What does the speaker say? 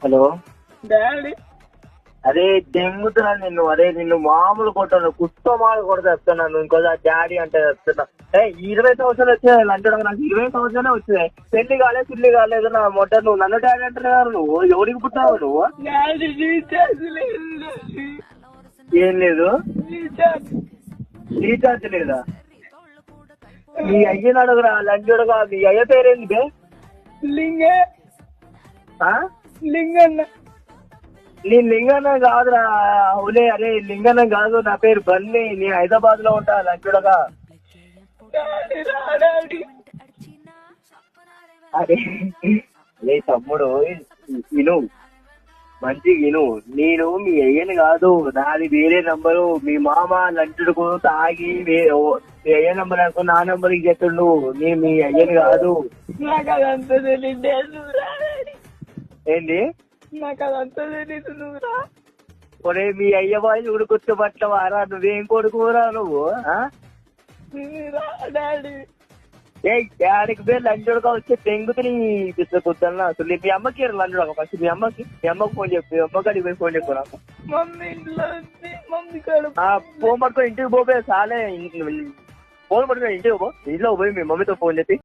Hello daddy. అరే దెంగుతున్నా నిన్ను. అరే నిన్ను మామూలు కొట్టాను, కుస్తమాలు కొడితే వస్తున్నాను. ఇంకోసారి డాడీ అంటే వస్తున్నా. 20 సంవత్సరాలు వచ్చాయి లంచడం. నాకు 20 సంవత్సరాలే వచ్చాయి. పెళ్లి కాలేదు, పిల్లి కాలేదు. నా మొట్ట నువ్వు నన్ను డాడీ అంటున్నారు. నువ్వు ఎవరికి పుట్టావు నువ్వు? డాడీ రీఛార్జ్ లేదు డాడీ. ఏం లేదు? రీఛార్జ్ లేదా? మీ అయ్యని అడుగురా లంచుడుగా. మీ అయ్య పేరేంది బే? లింగే. ఆ? లింగన్న. నీ లింగన్న కాదురా. అవులే, అరే లింగన్న కాదు, నా పేరు బన్నీ. నీ హైదరాబాద్ లో ఉంటా లంచుడగా. డాడీ రా డాడీ. అరే నీ తమ్ముడు విను, మంచిగా విను. నేను మీ అయ్యని కాదు, నాది వేరే నంబరు. మీ మామ లంచుడుకు తాగి మీ అయ్య నంబర్ అనుకో నా నంబర్ చెప్తుండు. నేను మీ అయ్యని కాదు. నాకు అదంతా తెలియదు రా డాడీ. ఏంటి? నాకు అదంతా తెలీదు, నువ్వు రా. ఒరే మీ అయ్య బాయ్ చూడు గుర్తుపట్టవారా? నువ్వేం కొడుకురా నువ్వు? రా డాడీ. ఏ డాడీకి పోయి లంచుడుగా వచ్చి తెంగుతుని కుద్దన్నా. అసలు మీ అమ్మకి లంచుడుగా ఫస్ట్ మీ అమ్మకి ఫోన్ చెప్పు. మీ అమ్మ కాడికి పోయి ఫోన్ చెప్పు నాకు. మమ్మీ ఇంట్లో ఉంది. మమ్మీ కాడు ఫోన్ పట్టుకొని ఇంటికి పోయి సాలే. ఫోన్ పట్టుకొని ఇంటికి పో. ఇంట్లో పోయి మీ మమ్మీతో ఫోన్ చెప్పి